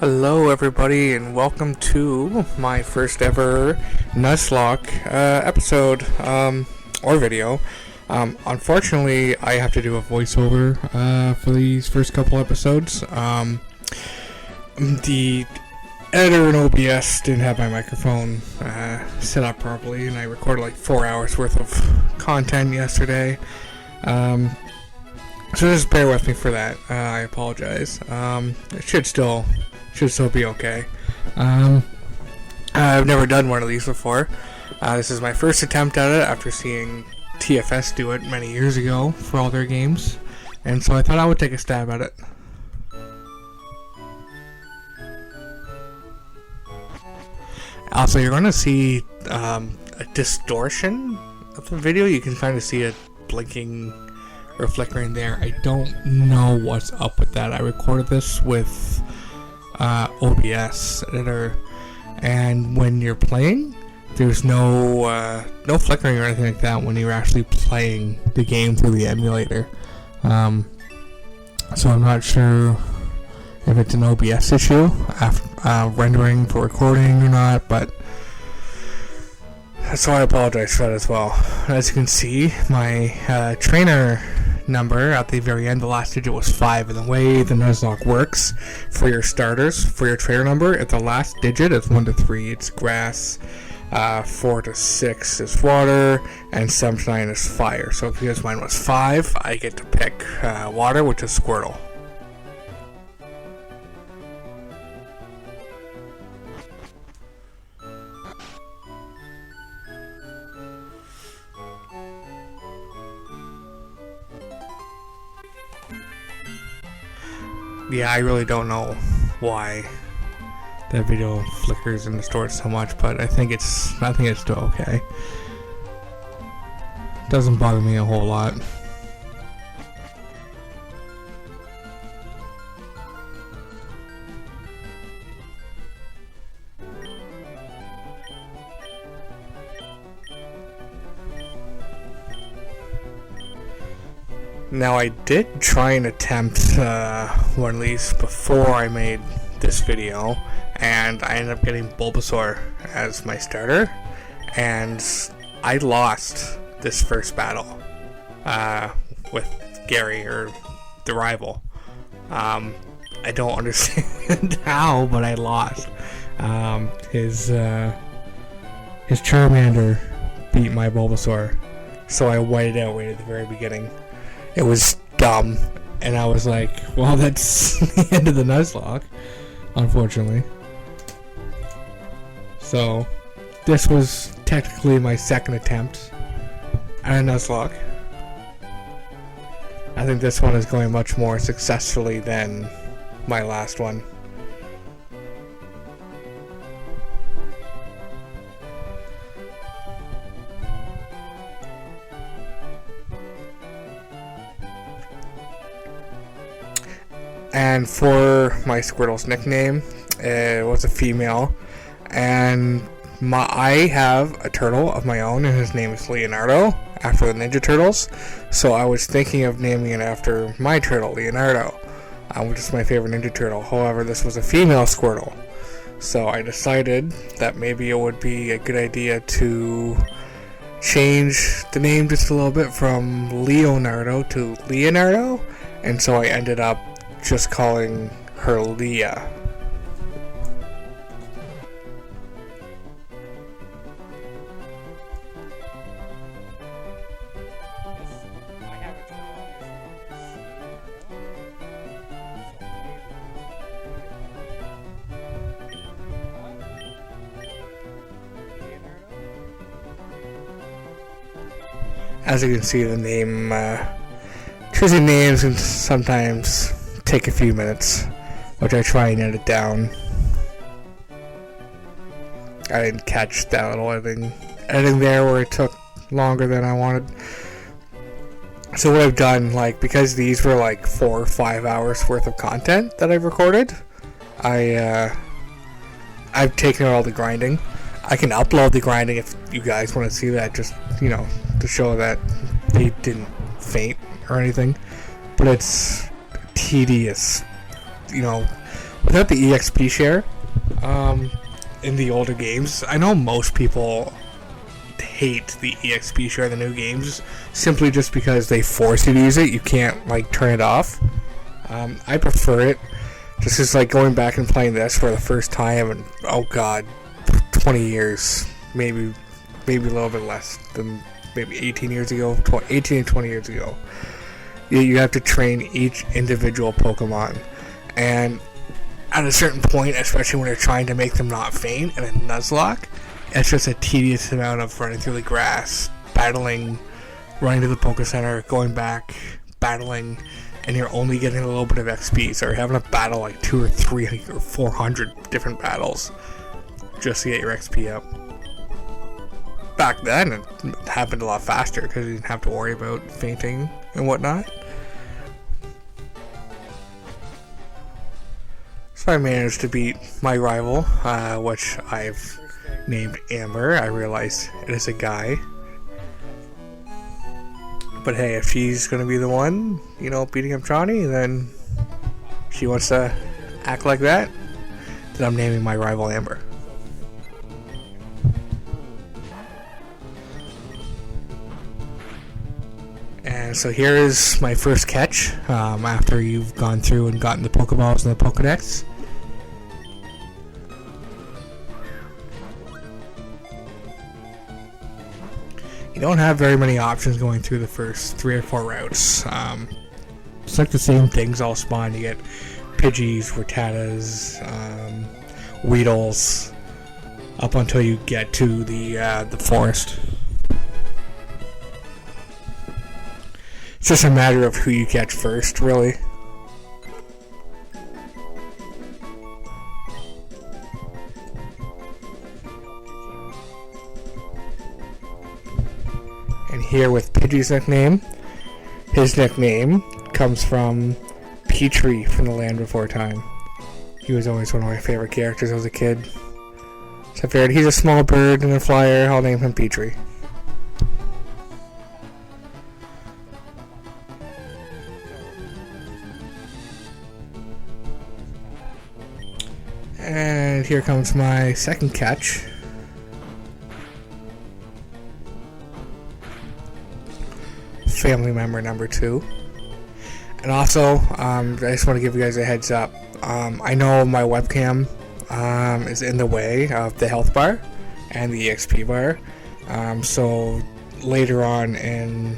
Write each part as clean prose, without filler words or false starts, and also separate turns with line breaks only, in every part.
Hello everybody and welcome to my first ever Nuzlocke episode or video. Unfortunately, I have to do a voiceover for these first couple episodes. The editor in OBS didn't have my microphone set up properly, and I recorded like 4 hours worth of content yesterday. So just bear with me for that. I apologize. It should still be okay. I've never done one of these before. This is my first attempt at it after seeing TFS do it many years ago for all their games, and so I thought I would take a stab at it. Also, you're going to see a distortion of the video. You can kind of see it blinking or flickering there. I don't know what's up with that. I recorded this with OBS editor, and when you're playing, there's no flickering or anything like that when you're actually playing the game through the emulator. So I'm not sure if it's an OBS issue after rendering for recording or not, but so I apologize for that as well. As you can see, my trainer number at the very end, the last digit was 5, and the way the Nuzlocke works for your starters, for your trainer number, if the last digit is 1 to 3, it's grass, 4 to 6 is water, and 7 to 9 is fire. So if you guys mine was 5, I get to pick water, which is Squirtle. Yeah, I really don't know why that video flickers and distorts so much, but I think it's still okay. Doesn't bother me a whole lot. Now, I did try and attempt one of these before I made this video, and I ended up getting Bulbasaur as my starter, and I lost this first battle with Gary, or the rival. I don't understand how, but I lost. His Charmander beat my Bulbasaur, so I whited out right at the very beginning. It was dumb, and I was like, well, that's the end of the Nuzlocke, unfortunately. So, this was technically my second attempt at a Nuzlocke. I think this one is going much more successfully than my last one. And for my Squirtle's nickname, it was a female, and I have a turtle of my own, and his name is Leonardo, after the Ninja Turtles, so I was thinking of naming it after my turtle, Leonardo, which is my favorite Ninja Turtle. However, this was a female Squirtle, so I decided that maybe it would be a good idea to change the name just a little bit from Leonardo to Leonardo, and so I ended up just calling her Leah. As you can see, the name, choosing names can sometimes take a few minutes, which I try and edit down. I didn't catch that little editing there where it took longer than I wanted. So what I've done, like, because these were like 4 or 5 hours worth of content that I've recorded, I've taken out all the grinding. I can upload the grinding if you guys want to see that, just, you know, to show that they didn't faint or anything. But it's tedious, you know, without the EXP share, in the older games, I know most people hate the EXP share in the new games simply just because they force you to use it. You can't like turn it off. I prefer it. Just as like going back and playing this for the first time, and oh god, 20 years, maybe a little bit less than maybe 18 years ago, 18 and 20 years ago. You have to train each individual Pokemon, and at a certain point, especially when you're trying to make them not faint in a Nuzlocke, it's just a tedious amount of running through the grass, battling, running to the Poke Center, going back, battling, and you're only getting a little bit of XP. So you're having to battle like 2 or 3 or 400 different battles just to get your XP up. Back then, it happened a lot faster because you didn't have to worry about fainting and whatnot. So I managed to beat my rival, which I've named Amber. I realize it is a guy. But hey, if she's going to be the one, beating up Johnny, then she wants to act like that, then I'm naming my rival Amber. And so here is my first catch, after you've gone through and gotten the Pokeballs and the Pokedex. You don't have very many options going through the first 3 or 4 routes. It's like the same things all spawn. You get Pidgeys, Rattatas, Weedles, up until you get to the forest. It's just a matter of who you catch first, really. And here with Pidgey's nickname, his nickname comes from Petrie from The Land Before Time. He was always one of my favorite characters as a kid. So I figured he's a small bird and a flyer, I'll name him Petrie. And here comes my second catch. Family member number 2. And also, I just want to give you guys a heads up. I know my webcam is in the way of the health bar and the EXP bar. So later on in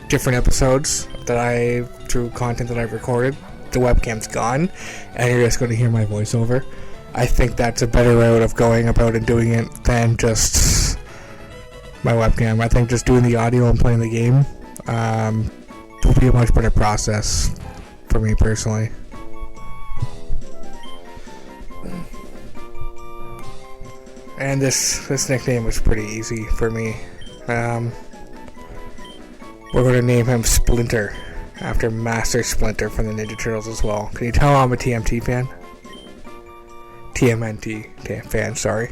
different episodes through content that I've recorded, the webcam's gone and you're just going to hear my voiceover. I think that's a better route of going about and doing it than just my webcam. I think just doing the audio and playing the game will be a much better process for me personally. And this nickname was pretty easy for me. We're going to name him Splinter after Master Splinter from the Ninja Turtles as well. Can you tell I'm a TMT fan? TMNT fan, sorry.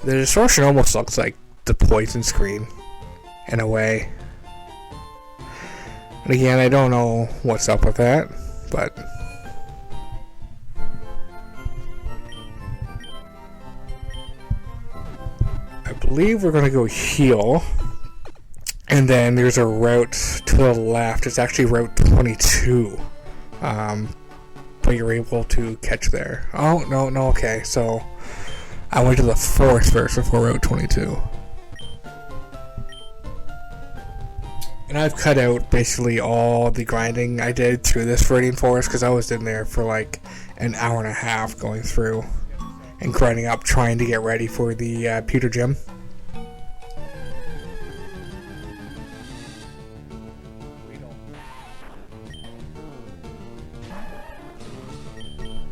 The distortion almost looks like the poison screen in a way. And again, I don't know what's up with that, but I believe we're going to go heal. And then there's a route to the left. It's actually Route 22. But you're able to catch there. Oh, no, okay. So I went to the forest first before Route 22. And I've cut out basically all the grinding I did through this Viridian Forest because I was in there for like an hour and a half going through and grinding up trying to get ready for the Pewter Gym.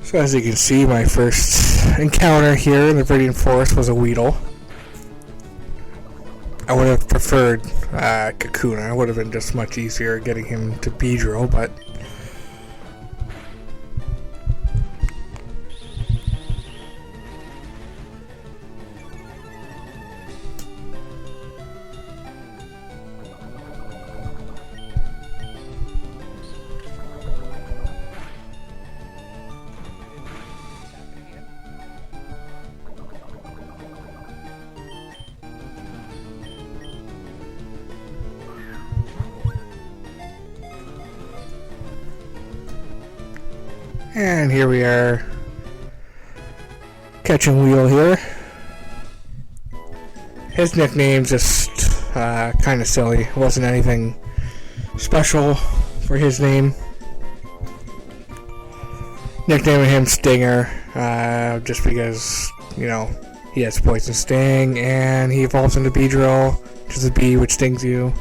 So as you can see, my first encounter here in the Viridian Forest was a Weedle. I would have preferred Kakuna. It would have been just much easier getting him to Beedrill, but And here we are, catching Wheel here. His nickname's just kind of silly. It wasn't anything special for his name. Nicknaming him Stinger, just because, you know, he has Poison Sting, and he evolves into Beedrill, which is a bee which stings you.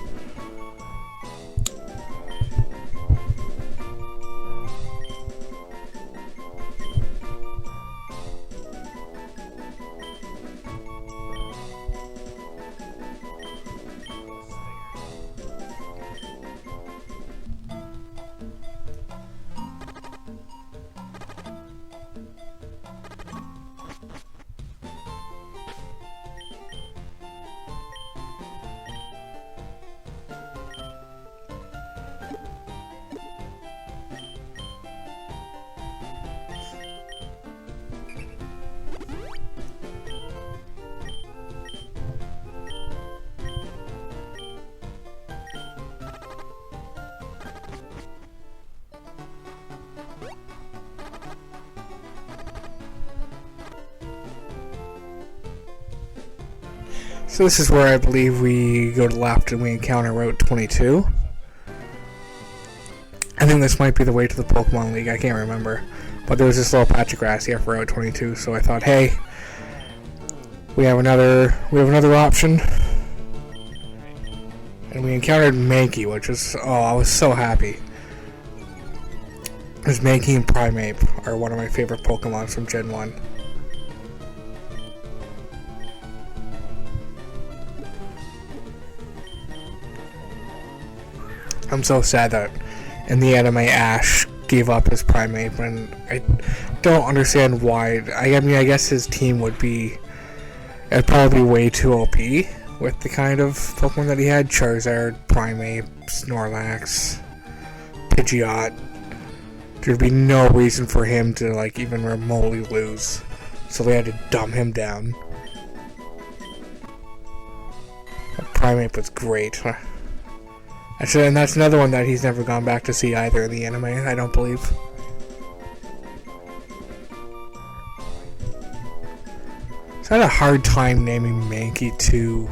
So this is where I believe we go to left and we encounter Route 22. I think this might be the way to the Pokemon League, I can't remember. But there was this little patch of grass here for Route 22, so I thought, hey, we have another option. And we encountered Mankey, which was, oh, I was so happy. Because Mankey and Primeape are one of my favorite Pokemon from Gen 1. I'm so sad that in the anime Ash gave up his Primeape, and I don't understand why. I mean, I guess his team would be, it'd probably be way too OP with the kind of Pokemon that he had. Charizard, Primeape, Snorlax, Pidgeot. There'd be no reason for him to like even remotely lose, so they had to dumb him down. Primeape was great. Actually, and that's another one that he's never gone back to see either in the anime, I don't believe. So I had a hard time naming Mankey too.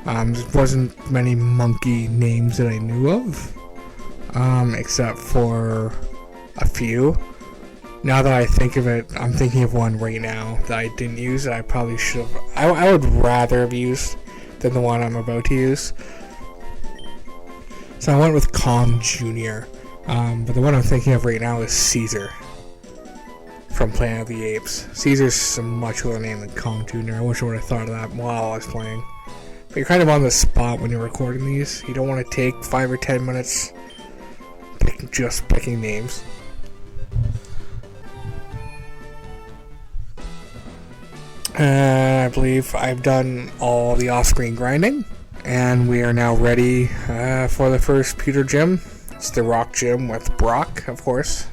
There wasn't many monkey names that I knew of, except for a few. Now that I think of it, I'm thinking of one right now that I didn't use that I probably should have. I would rather have used than the one I'm about to use. So I went with Kong Jr., but the one I'm thinking of right now is Caesar from Planet of the Apes. Caesar's a much cooler name than Kong Jr. I wish I would have thought of that while I was playing. But you're kind of on the spot when you're recording these. You don't want to take 5 or 10 minutes just picking names. I believe I've done all the off-screen grinding. And we are now ready for the first Pewter Gym. It's the Rock Gym with Brock, of course.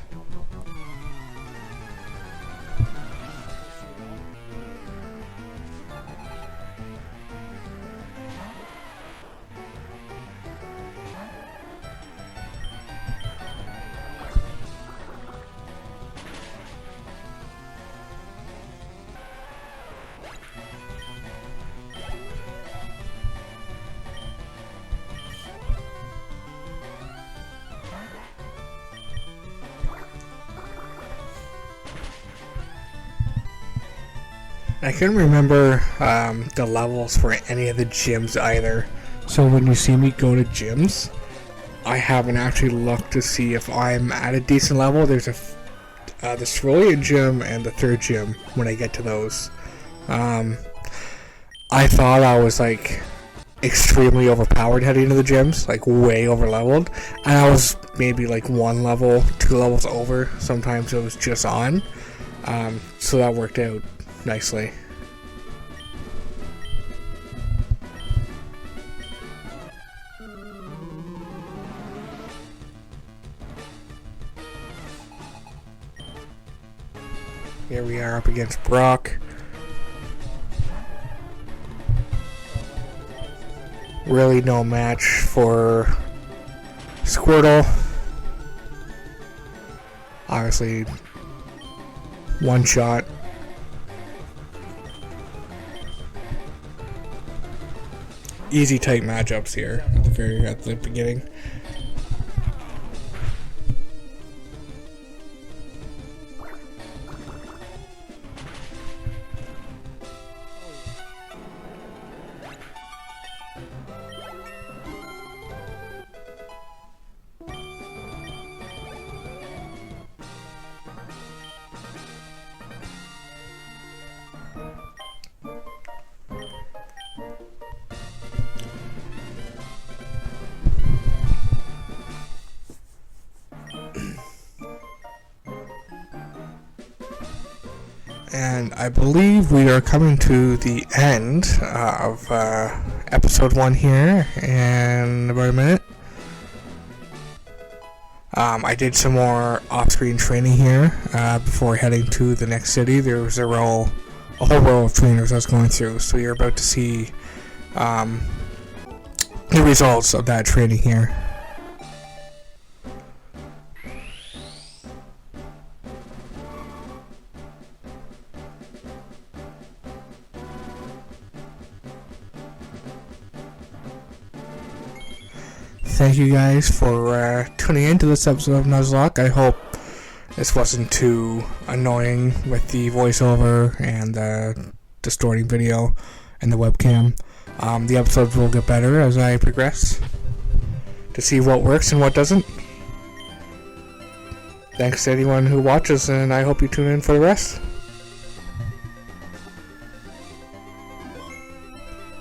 I couldn't remember the levels for any of the gyms either. So when you see me go to gyms, I haven't actually looked to see if I'm at a decent level. There's the Cerulean Gym and the third gym when I get to those. I thought I was like extremely overpowered heading into the gyms, like way over leveled. And I was maybe like 1 level, 2 levels over. Sometimes it was just on. So that worked out nicely. Here we are up against Brock. Really no match for Squirtle. Obviously, one shot. Easy type matchups here at the beginning. And I believe we are coming to the end of episode 1 here in about a minute. I did some more off-screen training here before heading to the next city. There was a whole row of trainers I was going through, so you're about to see the results of that training here. Thank you guys for tuning in to this episode of Nuzlocke. I hope this wasn't too annoying with the voiceover and the distorting video and the webcam. The episodes will get better as I progress to see what works and what doesn't. Thanks to anyone who watches, and I hope you tune in for the rest.